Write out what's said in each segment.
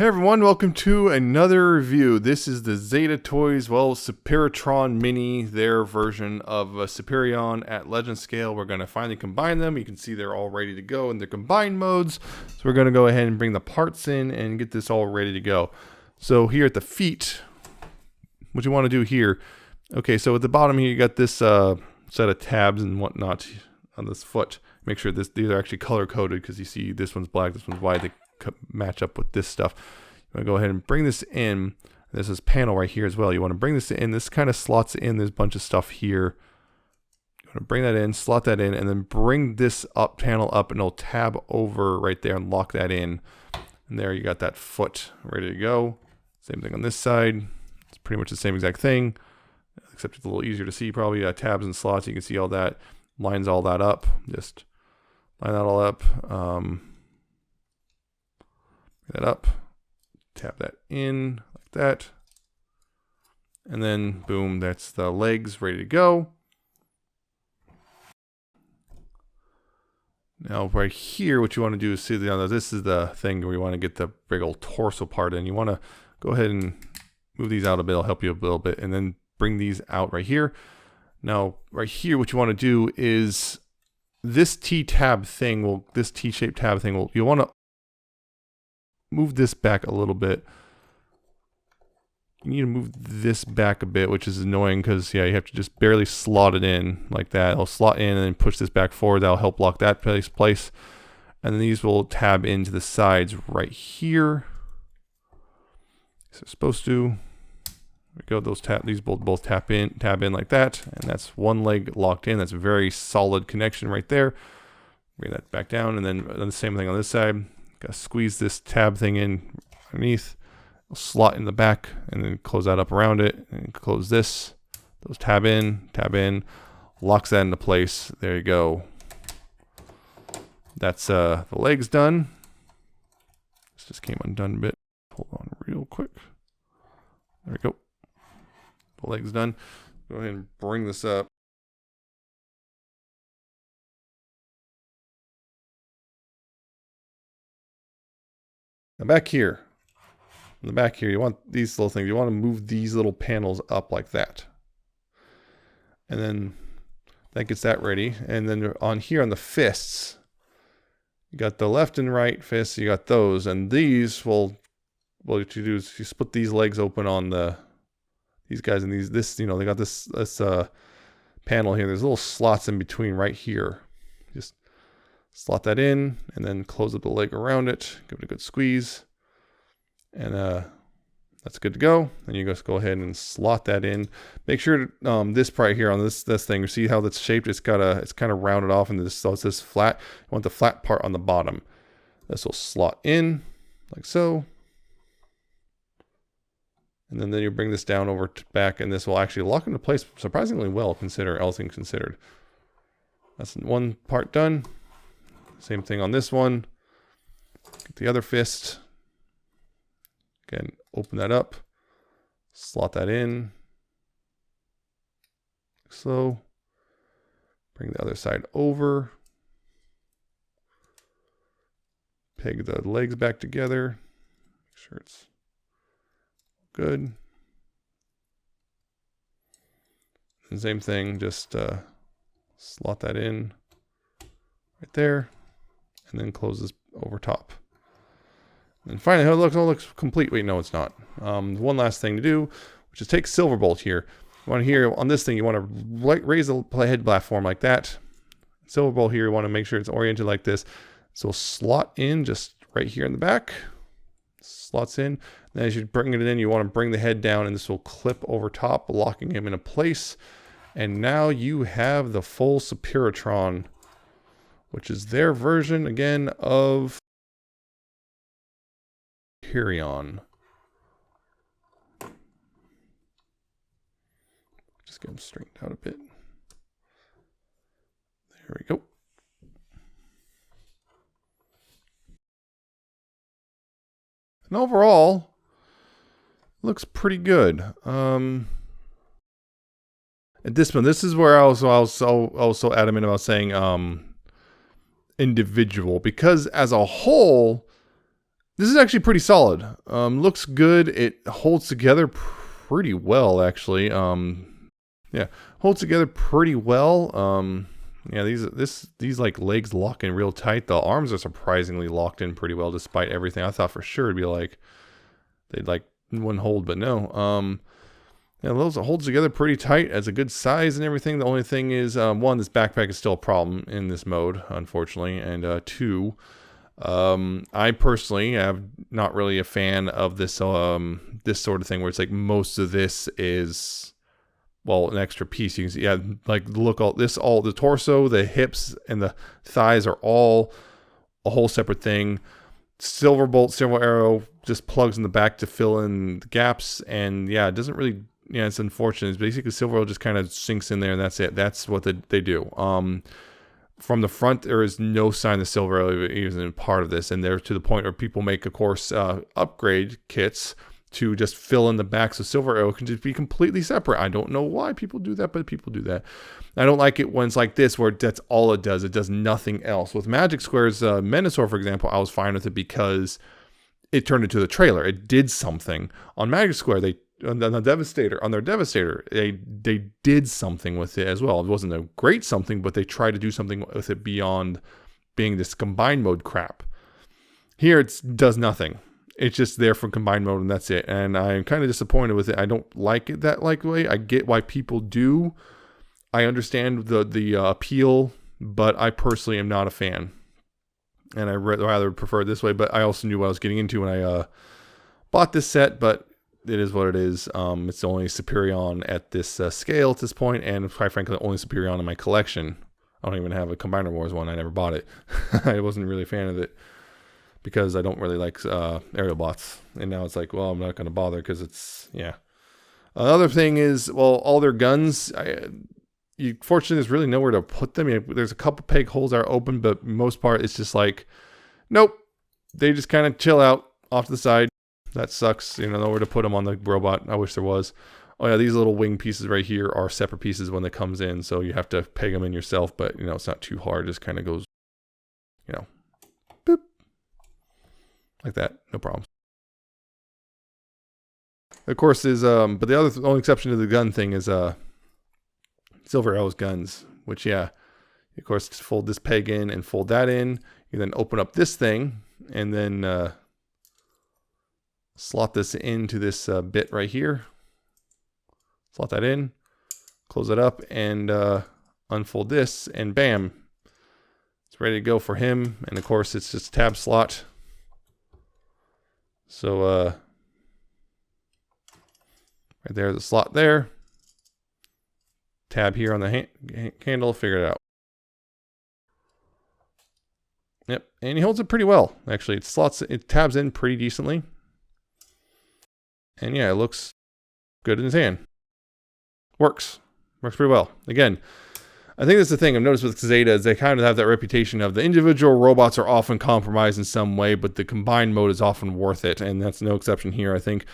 Hey everyone, welcome to another review. This is the ZetaToys, Superitron Mini, their version of a Superion at Legend Scale. We're going to finally combine them. You can see they're all ready to go in their combined modes. So we're going to go ahead and bring the parts in and get this all ready to go. So here at the feet, what you want to do here, okay, so at the bottom here you got this set of tabs and whatnot on this foot. Make sure these are actually color coded because you see this one's black, this one's white. They match up with this stuff. You want to go ahead and bring this in. There's this panel right here as well. You want to bring this in. This kind of slots in. There's a bunch of stuff here. You want to bring that in, slot that in, and then bring this up panel up, and it'll tab over right there and lock that in. And there you got that foot ready to go. Same thing on this side. It's pretty much the same exact thing, except it's a little easier to see probably. Tabs and slots. You can see all that. Lines all that up. Just line that all up. That up, tap that in like that, and then boom, that's the legs ready to go. Now right here, what you want to do is see this is the thing where you want to get the big old torso part in. You want to go ahead and move these out a bit. It'll help you a little bit, and then bring these out right here. Now right here, what you want to do is this T-tab thing this T-shaped tab thing you want to move this back a little bit. You need to move this back a bit, which is annoying because, yeah, you have to just barely slot it in like that. It'll slot in and then push this back forward. That'll help lock that place. And then these will tab into the sides right here. So it's supposed to. There we go. These both tab in like that. And that's one leg locked in. That's a very solid connection right there. Bring that back down, and then the same thing on this side. Gotta squeeze this tab thing in underneath, slot in the back, and then close that up around it, and close this. Those tab in, locks that into place. There you go. That's the legs done. This just came undone a bit. Hold on real quick. There we go. The legs done. Go ahead and bring this up. Now back here, in the back here, you want these little things. You want to move these little panels up like that. And then that gets that ready. And then on here on the fists, you got the left and right fists, you got those. And these will, what you do is you split these legs open on these guys, and they got this panel here. There's little slots in between right here. Just slot that in, and then close up the leg around it. Give it a good squeeze, and that's good to go. Then you just go ahead and slot that in. Make sure this part here on this thing, you see how that's shaped? It's kind of rounded off, and so it's this flat. You want the flat part on the bottom. This will slot in like so, and then you bring this down over to back, and this will actually lock into place surprisingly well, all things considered. That's one part done. Same thing on this one. Get the other fist. Again, open that up. Slot that in. So, bring the other side over. Peg the legs back together. Make sure it's good. And same thing, just slot that in right there. And then close this over top. And finally, it looks complete. Wait, no, it's not. One last thing to do, which is take silver bolt here. You want to here on this thing, you want to raise the head platform like that. Silver bolt here, you want to make sure it's oriented like this. So slot in just right here in the back. Slots in. And as you bring it in, you want to bring the head down, and this will clip over top, locking him into place. And now you have the full Superitron, which is their version, again, of Superion. Just get them straightened out a bit. There we go. And overall, looks pretty good. At this one, this is where I was so adamant about saying individual, because as a whole, This is actually pretty solid. Looks good. It holds together pretty well, actually. Yeah, holds together pretty well. Yeah, these like legs lock in real tight. The arms are surprisingly locked in pretty well, despite everything. I thought for sure it'd be like they'd like wouldn't hold, but no. Yeah, those holds together pretty tight as a good size and everything. The only thing is, one, this backpack is still a problem in this mode, unfortunately, and two, I personally am not really a fan of this this sort of thing where it's like most of this is, well, an extra piece. You can see, yeah, like look, all the torso, the hips, and the thighs are all a whole separate thing. Silver bolt, silver arrow just plugs in the back to fill in the gaps, and yeah, it doesn't really. Yeah, it's unfortunate. It's basically silver arrow just kind of sinks in there, and that's it. That's what they do. From the front, there is no sign of silver arrow even part of this, and they're to the point where people make, of course, upgrade kits to just fill in the back so silver arrow can just be completely separate. I don't know why people do that, but people do that. I don't like it when it's like this, where that's all it does. It does nothing else. With Magic Square's Menasor, for example, I was fine with it because it turned into the trailer. It did something. On Magic Square, on their Devastator, they did something with it as well. It wasn't a great something, but they tried to do something with it beyond being this combined mode crap. Here, it does nothing. It's just there for combined mode, and that's it. And I'm kind of disappointed with it. I don't like it that way. I get why people do. I understand the appeal, but I personally am not a fan. And I rather prefer it this way, but I also knew what I was getting into when I bought this set, but it is what it is. It's the only Superion at this scale at this point, and quite frankly, the only Superion in my collection. I don't even have a Combiner Wars one. I never bought it. I wasn't really a fan of it because I don't really like Aerialbots. And now it's like, well, I'm not going to bother because it's, yeah. Another thing is, well, all their guns, fortunately, there's really nowhere to put them. There's a couple peg holes that are open, but most part, it's just like, nope. They just kind of chill out off to the side. That sucks, nowhere to put them on the robot. I wish there was. Oh yeah, these little wing pieces right here are separate pieces when it comes in, so you have to peg them in yourself, but it's not too hard. It just kind of goes, boop. Like that, no problem. Of course is, but the only exception to the gun thing is Silver Arrow's guns, which yeah, of course, fold this peg in and fold that in. You then open up this thing and then slot this into this bit right here. Slot that in, close it up, and unfold this, and bam, it's ready to go for him. And of course, it's just a tab slot. So right there, the slot there. Tab here on the handle, figure it out. Yep, and he holds it pretty well. Actually, it tabs in pretty decently. And yeah, it looks good in his hand. Works pretty well. Again, I think that's the thing I've noticed with Zeta is they kind of have that reputation of the individual robots are often compromised in some way, but the combined mode is often worth it, and that's no exception here. I think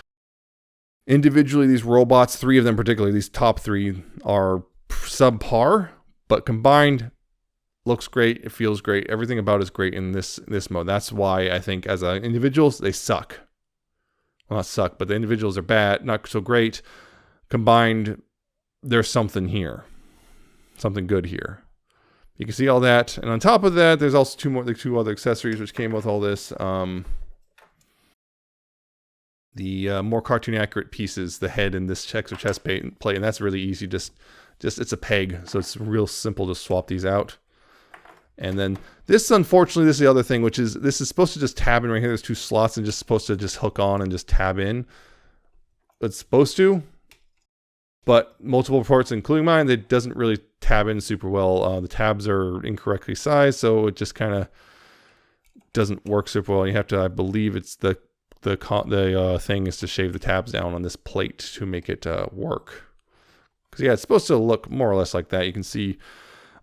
individually these robots, 3 of them particularly, these top 3 are subpar, but combined looks great, it feels great, everything about it is great in this mode. That's why I think as individuals they suck. Well, not suck, but the individuals are bad, not so great. Combined, there's something here. Something good here. You can see all that. And on top of that, there's also 2 other accessories which came with all this. The more cartoon accurate pieces, the head and this extra chest plate, and that's really easy. Just it's a peg, so it's real simple to swap these out. And then this, unfortunately, this is the other thing, which is this is supposed to just tab in right here. There's 2 slots and just supposed to just hook on and just tab in. It's supposed to, but multiple ports, including mine, it doesn't really tab in super well. The tabs are incorrectly sized, so it just kind of doesn't work super well. You have to, I believe, it's the thing is to shave the tabs down on this plate to make it work. Because yeah, it's supposed to look more or less like that. You can see.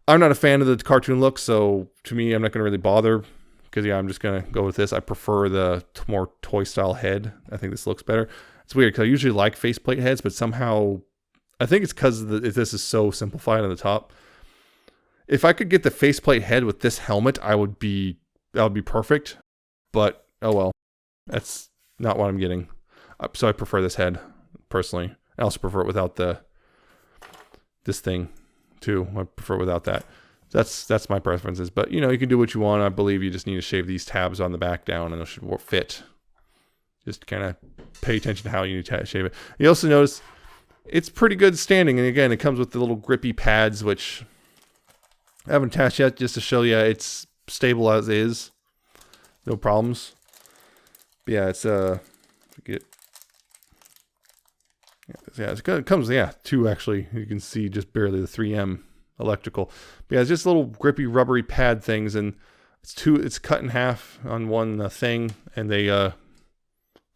I'm not a fan of the cartoon look, so to me, I'm not going to really bother. Because yeah, I'm just going to go with this. I prefer the more toy style head. I think this looks better. It's weird because I usually like faceplate heads, but somehow I think it's because this is so simplified on the top. If I could get the faceplate head with this helmet, that would be perfect. But oh well. That's not what I'm getting. So I prefer this head, personally. I also prefer it without this thing, too. I prefer it without that. That's my preferences. But, you know, you can do what you want. I believe you just need to shave these tabs on the back down, and it should fit. Just kind of pay attention to how you need to shave it. You also notice it's pretty good standing. And, again, it comes with the little grippy pads, which I haven't attached yet, just to show you it's stable as is. No problems. But yeah, it's it comes two actually. You can see just barely the 3M electrical. But yeah, it's just little grippy rubbery pad things, and it's cut in half on one thing, and they go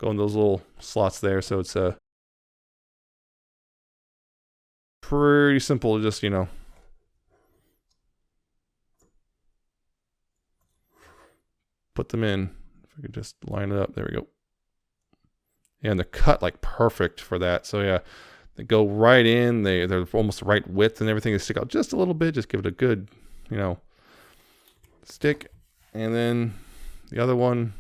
in those little slots there. So it's pretty simple to just, you know, put them in. If I could just line it up, there we go. And they're cut like perfect for that. So yeah, they go right in. They're almost the right width and everything. They stick out just a little bit. Just give it a good, you know, stick. And then the other one,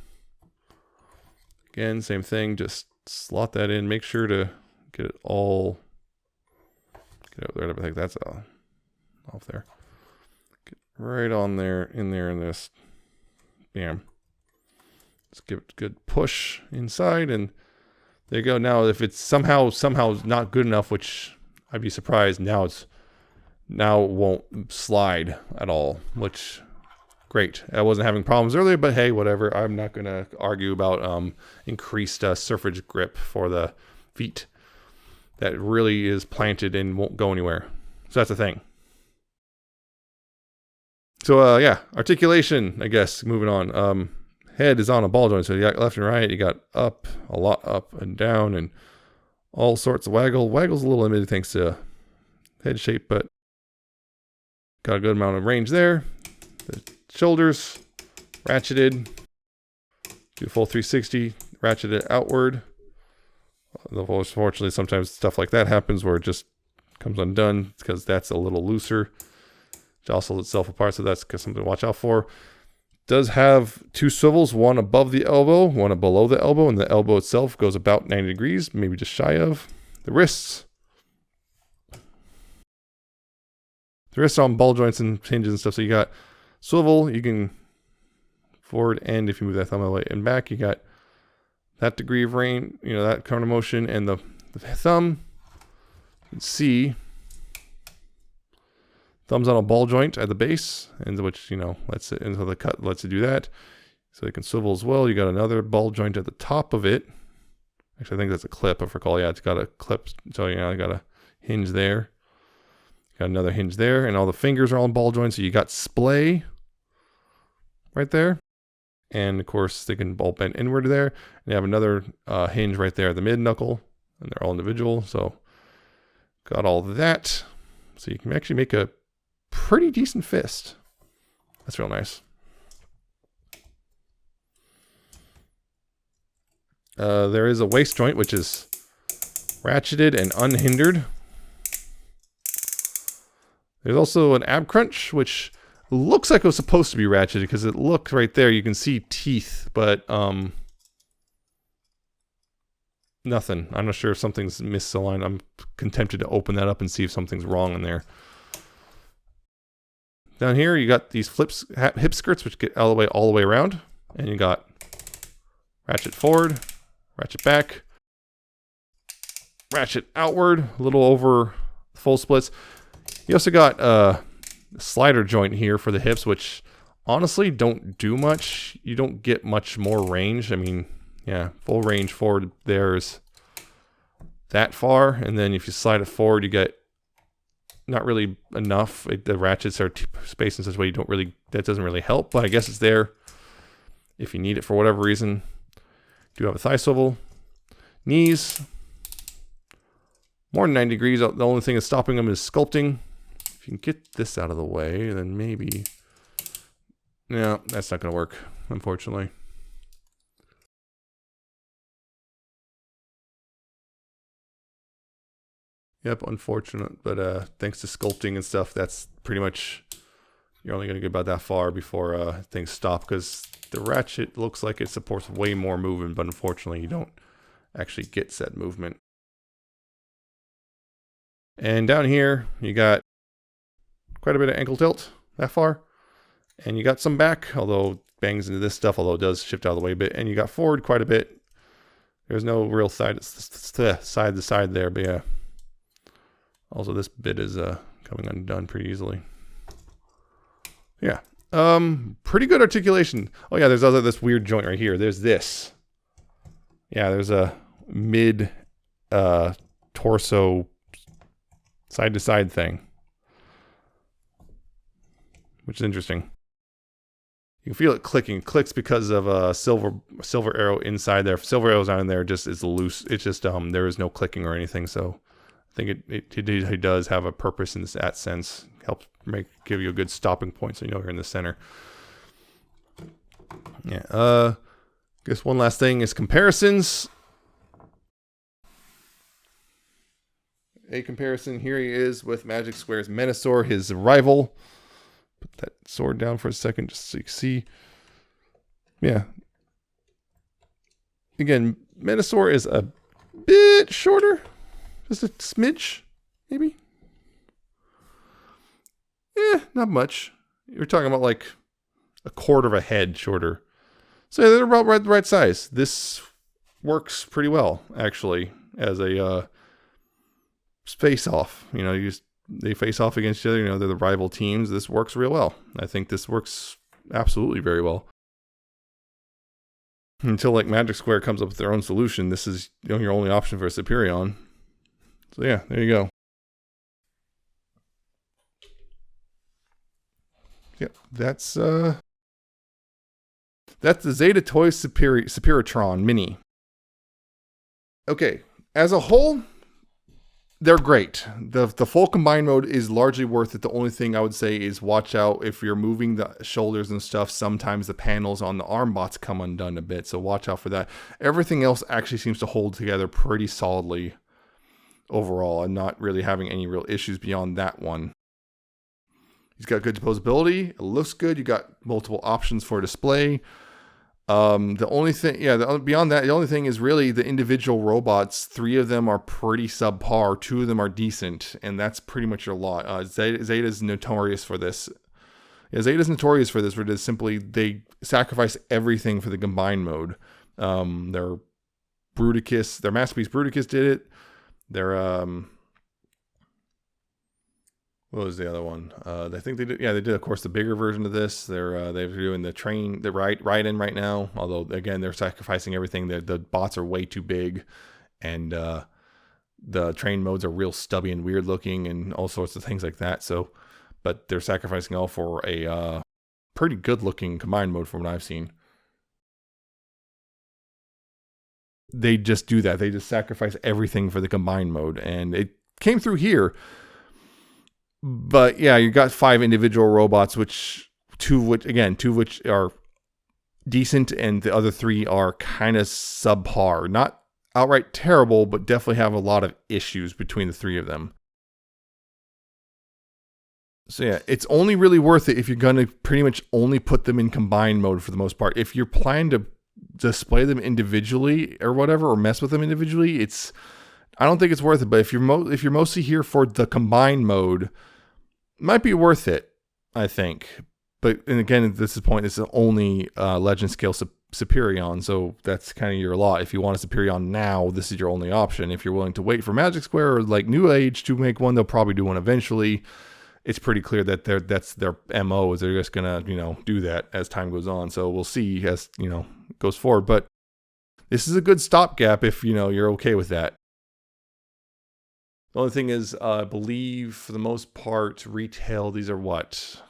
again, same thing. Just slot that in. Make sure to get it all. Get over there. I think that's off there. Get right on there, in this. Bam. Just give it a good push inside, and there you go. Now, if it's somehow not good enough, which I'd be surprised, now it won't slide at all, which great. I wasn't having problems earlier, but hey, whatever. I'm not going to argue about increased surface grip for the feet. That really is planted and won't go anywhere. So that's the thing. So yeah, articulation, I guess, moving on. Head is on a ball joint, so you got left and right, you got up, a lot up and down, and all sorts of waggle. Waggle's a little limited thanks to head shape, but got a good amount of range there. The shoulders, ratcheted, do a full 360, ratcheted outward. Unfortunately, sometimes stuff like that happens where it just comes undone because that's a little looser. Jostles itself apart, so that's something to watch out for. Does have two swivels, one above the elbow, one below the elbow, and the elbow itself goes about 90 degrees, maybe just shy of. The wrists on ball joints and hinges and stuff, so you got swivel, you can forward, and if you move that thumb away and back, you got that degree of range, you know, that kind of motion, and the thumb, you can see thumbs on a ball joint at the base, and which, you know, lets it into the cut, lets it do that. So it can swivel as well. You got another ball joint at the top of it. Actually, I think that's a clip, if I recall. Yeah, it's got a clip. So, you know, I got a hinge there. Got another hinge there, and all the fingers are on ball joints. So you got splay right there. And of course, they can all bend inward there. And you have another hinge right there at the mid knuckle, and they're all individual. So got all that. So you can actually make a pretty decent fist. That's real nice. There is a waist joint, which is ratcheted and unhindered. There's also an ab crunch, which looks like it was supposed to be ratcheted because it looked right there. You can see teeth, but nothing. I'm not sure if something's misaligned. I'm tempted to open that up and see if something's wrong in there. Down here, you got these hip skirts, which get all the way around, and you got ratchet forward, ratchet back, ratchet outward, a little over full splits. You also got a slider joint here for the hips, which honestly don't do much. You don't get much more range. I mean, yeah, full range forward there's that far, and then if you slide it forward, you get not really enough. The ratchets are spaced in such a way you don't really, that doesn't really help, but I guess it's there if you need it for whatever reason. Do have a thigh swivel, knees, more than 90 degrees. The only thing that's stopping them is sculpting. If you can get this out of the way, then maybe, no, that's not going to work, unfortunately. Yep, unfortunate, but thanks to sculpting and stuff, that's pretty much you're only going to get about that far before things stop, because the ratchet looks like it supports way more movement, but unfortunately you don't actually get said movement. And down here you got quite a bit of ankle tilt that far, and you got some back, although it bangs into this stuff, although it does shift out of the way a bit, and you got forward quite a bit. There's no real side to side there, but yeah. Also, this bit is coming undone pretty easily. Yeah. Pretty good articulation. Oh yeah, there's also this weird joint right here. There's this. Yeah, there's a mid torso side to side thing, which is interesting. You can feel it clicking. It clicks because of a silver arrow inside there. If silver arrow's not in there, just is loose. It's just there is no clicking or anything. So I think it does have a purpose in that sense. Helps give you a good stopping point, so you know you're in the center. Yeah. Guess one last thing is comparisons. A comparison here he is with Magic Square's Menasor, his rival. Put that sword down for a second just so you can see. Yeah. Again, Menasor is a bit shorter. Just a smidge, maybe. Yeah, not much. You're talking about like a quarter of a head shorter. So yeah, they're about the right size. This works pretty well, actually, as a face-off. You know, they face off against each other. You know, they're the rival teams. This works real well. I think this works absolutely very well. Until like Magic Square comes up with their own solution, this is your only option for a Superion. So yeah, there you go. Yep, that's the ZetaToys Superitron Mini. Okay, as a whole, they're great. The full combined mode is largely worth it. The only thing I would say is watch out if you're moving the shoulders and stuff. Sometimes the panels on the arm bots come undone a bit, so watch out for that. Everything else actually seems to hold together pretty solidly overall, and not really having any real issues beyond that one. He's got good disposability. It looks good. You got multiple options for display. The only thing, beyond that, the only thing is really the individual robots. 3 of them are pretty subpar. 2 of them are decent, and that's pretty much your lot. Zeta's notorious for this. Yeah, Zeta's notorious for this, where it is simply they sacrifice everything for the combined mode. Their Masterpiece Bruticus did it. Their what was the other one? I think they did. Yeah, they did. Of course, the bigger version of this. They're doing the ride-in right now. Although again, they're sacrificing everything. The bots are way too big, and the train modes are real stubby and weird looking, and all sorts of things like that. So, but they're sacrificing all for a pretty good looking combined mode from what I've seen. They just do that. They just sacrifice everything for the combined mode, and it came through here. But yeah, you got 5 individual robots, two of which are decent, and the other 3 are kind of subpar. Not outright terrible, but definitely have a lot of issues between the 3 of them. So yeah, it's only really worth it if you're going to pretty much only put them in combined mode for the most part. If you're planning to display them individually or whatever, or mess with them individually, I don't think it's worth it. But if you're mostly here for the combined mode, it might be worth it, I think. But and again, at this point, it's only Legend Scale Superion, so that's kind of your lot. If you want a Superion now, this is your only option. If you're willing to wait for Magic Square or like New Age to make one, they'll probably do one eventually. It's pretty clear that that's their MO, is they're just gonna do that as time goes on. So we'll see as goes forward. But this is a good stopgap if you're okay with that. The only thing is, I believe for the most part, retail, these are what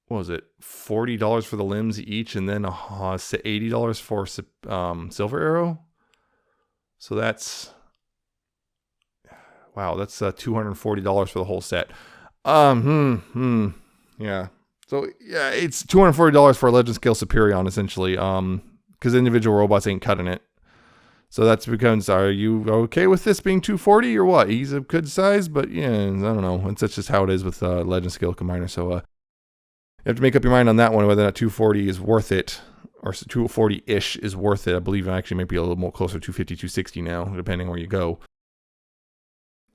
was it? $40 for the limbs each, and then $80 for Silver Arrow. So that's, wow, that's $240 for the whole set. Yeah. So yeah, it's $240 for a Legend Scale Superion essentially. Because individual robots ain't cutting it. So that's becomes, are you okay with this being 240 or what? He's a good size, but yeah, I don't know. And that's just how it is with Legend Scale Combiner. So you have to make up your mind on that one, whether or not 240 is worth it, or 240-ish is worth it. I believe it actually might be a little more closer to 250, 260 now, depending where you go.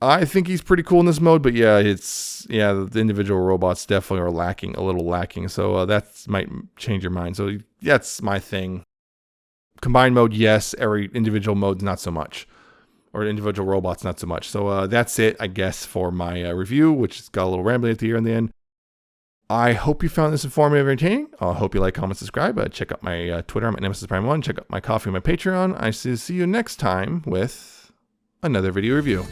I think he's pretty cool in this mode, but yeah, the individual robots definitely are a little lacking. So that might change your mind. So that's my thing. Combined mode, yes. Every individual mode, not so much. Or individual robots, not so much. So that's it, I guess, for my review, which has got a little rambling at the end. I hope you found this informative and entertaining. I hope you like, comment, subscribe. Check out my Twitter. I'm at Nemesis Prime 1. Check out my coffee and my Patreon. I see you next time with another video review.